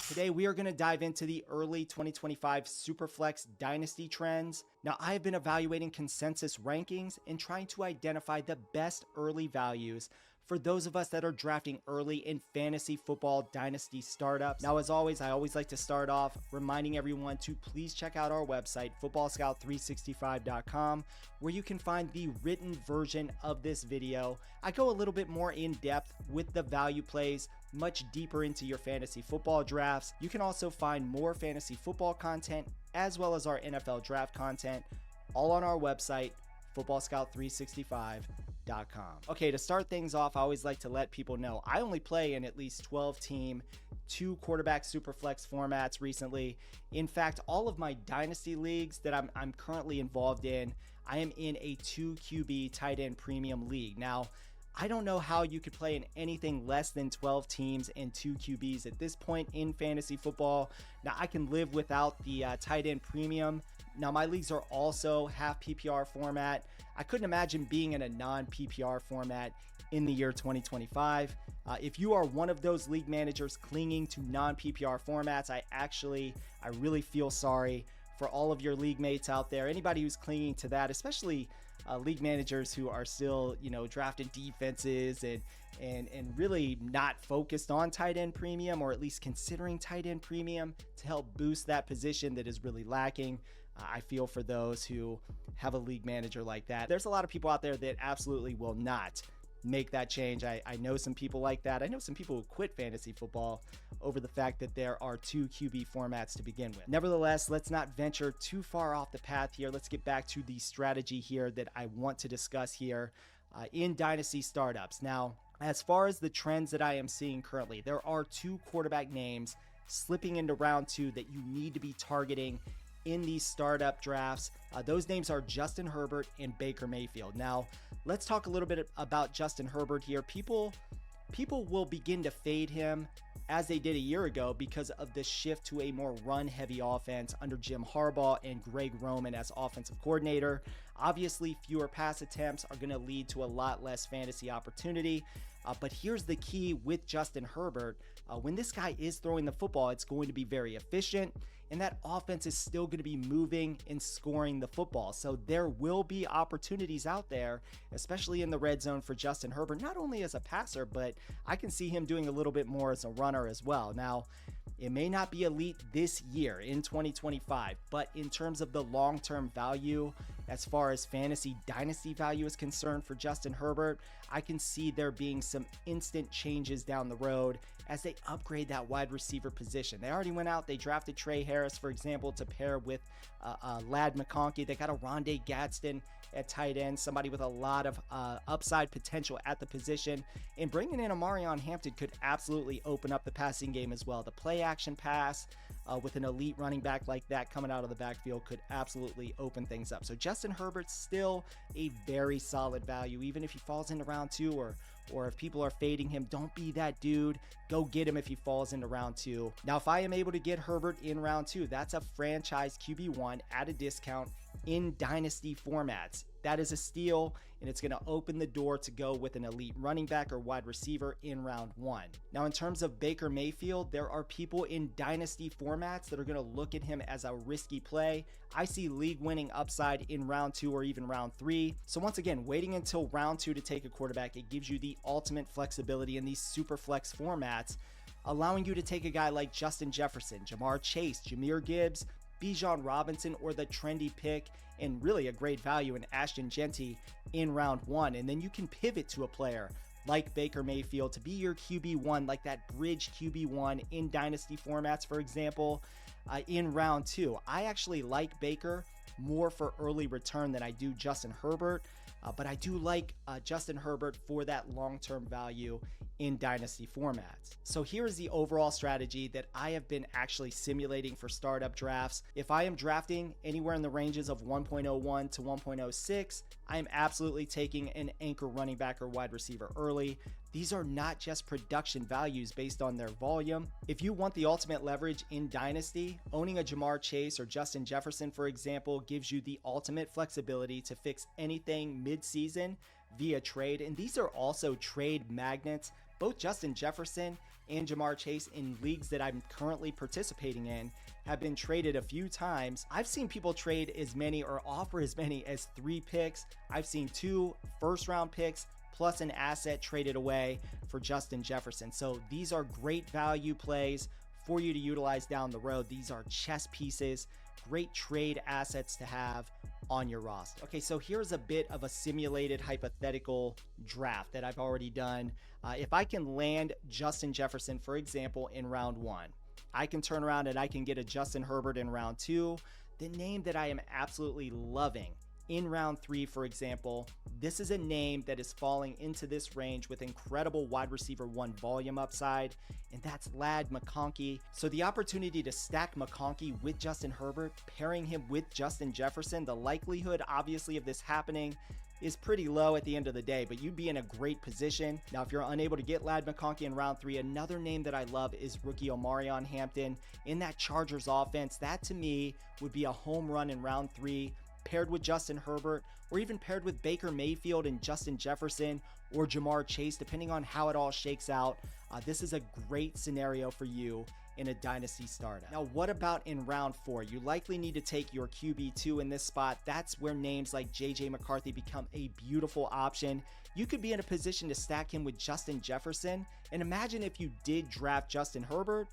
Today, we are going to dive into the early 2025 Superflex Dynasty trends. Now, I have been evaluating consensus rankings and trying to identify the best early values for those of us that are drafting early in fantasy football dynasty startups. Now, as always, I always like to start off reminding everyone to please check out our website, footballscout365.com, where you can find the written version of this video. I go a little bit more in depth with the value plays, much deeper into your fantasy football drafts. You can also find more fantasy football content as well as our NFL draft content all on our website, footballscout365.com. Okay, to start things off, I always like to let people know I only play in at least 12 team, 2 quarterback Superflex formats recently. In fact, all of my dynasty leagues that I'm currently involved in, I am in a 2 QB tight end premium league. Now, I don't know how you could play in anything less than 12 teams and 2 QBs at this point in fantasy football. Now, I can live without the tight end premium. Now, my leagues are also half PPR format. I couldn't imagine being in a non-PPR format in the year 2025. If you are one of those league managers clinging to non-PPR formats, I really feel sorry for all of your league mates out there. Anybody who's clinging to that, especially league managers who are still, drafting defenses and really not focused on tight end premium, or at least considering tight end premium to help boost that position that is really lacking. I feel for those who have a league manager like that. There's a lot of people out there that absolutely will not make that change. I know some people like that. I know some people who quit fantasy football over the fact that there are 2 QB formats to begin with. Nevertheless, let's not venture too far off the path here. Let's get back to the strategy here that I want to discuss here in dynasty startups. Now, as far as the trends that I am seeing currently, there are 2 quarterback names slipping into round 2 that you need to be targeting in these startup drafts. Those names are Justin Herbert and Baker Mayfield. Now, let's talk a little bit about Justin Herbert here. People will begin to fade him as they did a year ago because of the shift to a more run-heavy offense under Jim Harbaugh and Greg Roman as offensive coordinator. Obviously, fewer pass attempts are going to lead to a lot less fantasy opportunity. But here's the key with Justin Herbert. When this guy is throwing the football, it's going to be very efficient, and that offense is still going to be moving and scoring the football. So there will be opportunities out there, especially in the red zone for Justin Herbert, not only as a passer, but I can see him doing a little bit more as a runner as well. Now, it may not be elite this year in 2025, but in terms of the long-term value, as far as fantasy dynasty value is concerned for Justin Herbert, I can see there being some instant changes down the road as they upgrade that wide receiver position. They already went out, they drafted Trey Harris, for example, to pair with Lad McCarthy. They got a Rondé Gadsden at tight end, somebody with a lot of upside potential at the position. And bringing in Amarion Hampton could absolutely open up the passing game as well. The play action pass with an elite running back like that coming out of the backfield could absolutely open things up. So Justin Herbert's still a very solid value, even if he falls into round 2 or if people are fading him. Don't be that dude. Go get him if he falls into round 2. Now, if I am able to get Herbert in round 2, that's a franchise QB1 at a discount in dynasty formats. That is a steal, and it's going to open the door to go with an elite running back or wide receiver in round 1. Now, in terms of Baker Mayfield, there are people in dynasty formats that are going to look at him as a risky play. I see league winning upside in round 2 or even round 3. So once again, waiting until round 2 to take a quarterback, it gives you the ultimate flexibility in these super flex formats, allowing you to take a guy like Justin Jefferson, Jamar Chase, Jahmyr Gibbs, Bijan Robinson, or the trendy pick and really a great value in Ashton Jeanty in round 1. And then you can pivot to a player like Baker Mayfield to be your QB1, like that bridge QB1 in dynasty formats, for example, in round 2. I actually like Baker more for early return than I do Justin Herbert, but I do like Justin Herbert for that long-term value in dynasty formats. So here is the overall strategy that I have been actually simulating for startup drafts. If I am drafting anywhere in the ranges of 1.01 to 1.06, I am absolutely taking an anchor running back or wide receiver early. These are not just production values based on their volume. If you want the ultimate leverage in Dynasty, owning a Jamar Chase or Justin Jefferson, for example, gives you the ultimate flexibility to fix anything mid-season via trade. And these are also trade magnets. Both Justin Jefferson and Jamar Chase in leagues that I'm currently participating in have been traded a few times. I've seen people trade as many or offer as many as 3 picks. I've seen 2 first-round picks plus an asset traded away for Justin Jefferson. So these are great value plays for you to utilize down the road. These are chess pieces, great trade assets to have on your roster. Okay, so here's a bit of a simulated hypothetical draft that I've already done. If I can land Justin Jefferson, for example, in round 1, I can turn around and I can get a Justin Herbert in round 2. The name that I am absolutely loving in round 3, for example, this is a name that is falling into this range with incredible wide receiver 1 volume upside, and that's McCarthy. So the opportunity to stack McCarthy with Justin Herbert, pairing him with Justin Jefferson, the likelihood obviously of this happening is pretty low at the end of the day, but you'd be in a great position. Now, if you're unable to get McCarthy in round 3, another name that I love is rookie Omarion Hampton in that Chargers offense. That to me would be a home run in round 3, paired with Justin Herbert, or even paired with Baker Mayfield and Justin Jefferson or Jamar Chase, depending on how it all shakes out. This is a great scenario for you in a dynasty startup. Now, what about in round 4? You likely need to take your QB2 in this spot. That's where names like JJ McCarthy become a beautiful option. You could be in a position to stack him with Justin Jefferson. And imagine if you did draft Justin Herbert,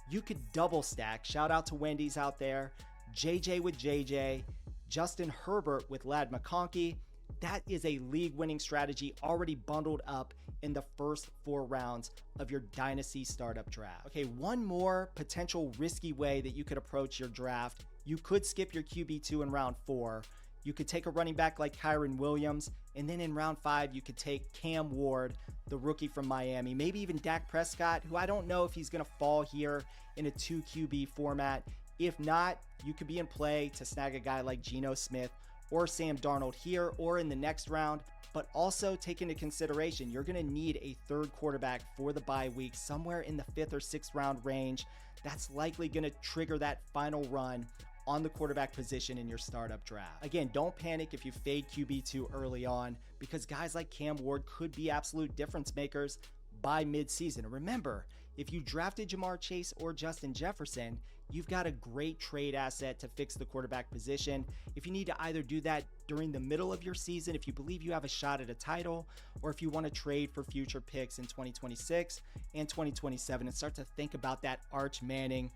you could double stack. Shout out to Wendy's out there. JJ with JJ, Justin Herbert with McCarthy. That is a league-winning strategy already bundled up in the first 4 rounds of your dynasty startup draft. Okay, one more potential risky way that you could approach your draft. You could skip your QB2 in round 4. You could take a running back like Kyron Williams, and then in round 5, you could take Cam Ward, the rookie from Miami, maybe even Dak Prescott, who I don't know if he's going to fall here in a 2 QB format. If not, you could be in play to snag a guy like Geno Smith or Sam Darnold here or in the next round. But also take into consideration, you're going to need a 3rd quarterback for the bye week, somewhere in the 5th or 6th round range. That's likely going to trigger that final run on the quarterback position in your startup draft. Again, don't panic if you fade QB2 early on, because guys like Cam Ward could be absolute difference makers by mid-season. Remember, if you drafted Jamar Chase or Justin Jefferson, you've got a great trade asset to fix the quarterback position. If you need to either do that during the middle of your season, if you believe you have a shot at a title, or if you want to trade for future picks in 2026 and 2027 and start to think about that Arch Manning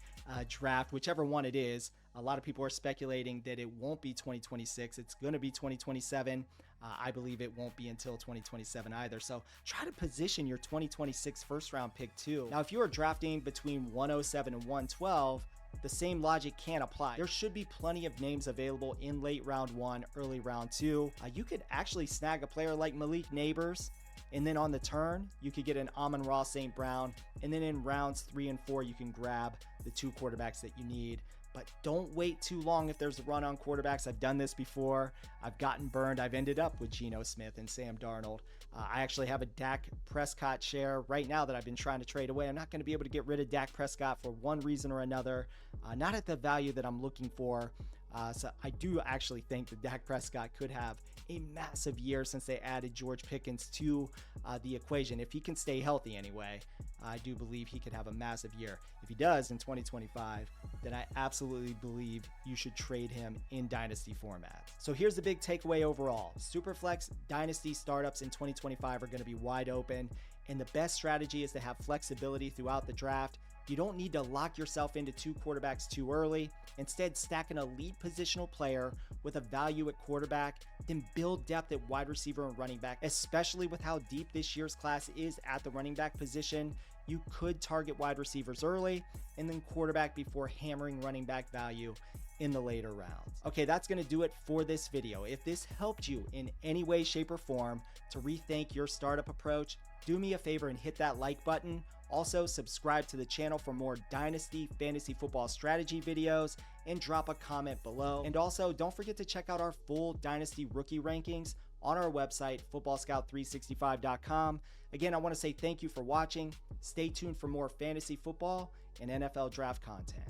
draft, whichever one it is. A lot of people are speculating that it won't be 2026. It's going to be 2027. I believe it won't be until 2027 either. So try to position your 2026 first round pick too. Now, if you are drafting between 107 and 112, the same logic can apply. There should be plenty of names available in late round 1, early round 2. You could actually snag a player like Malik Neighbors, and then on the turn, you could get an Amon-Ra St. Brown, and then in rounds 3 and 4, you can grab the 2 quarterbacks that you need. But don't wait too long if there's a run on quarterbacks. I've done this before. I've gotten burned. I've ended up with Geno Smith and Sam Darnold. I actually have a Dak Prescott share right now that I've been trying to trade away. I'm not going to be able to get rid of Dak Prescott for one reason or another, not at the value that I'm looking for. So I do actually think that Dak Prescott could have a massive year since they added George Pickens to the equation. If he can stay healthy anyway, I do believe he could have a massive year. If he does in 2025, then I absolutely believe you should trade him in dynasty format. So here's the big takeaway overall. Superflex dynasty startups in 2025 are going to be wide open, and the best strategy is to have flexibility throughout the draft. You don't need to lock yourself into 2 quarterbacks too early. Instead, stack an elite positional player with a value at quarterback, then build depth at wide receiver and running back, especially with how deep this year's class is at the running back position. You could target wide receivers early and then quarterback before hammering running back value in the later rounds. Okay, that's going to do it for this video. If this helped you in any way, shape, or form to rethink your startup approach, do me a favor and hit that like button. Also, subscribe to the channel for more Dynasty Fantasy Football strategy videos and drop a comment below. And also, don't forget to check out our full Dynasty rookie rankings on our website, footballscout365.com. Again, I want to say thank you for watching. Stay tuned for more fantasy football and NFL draft content.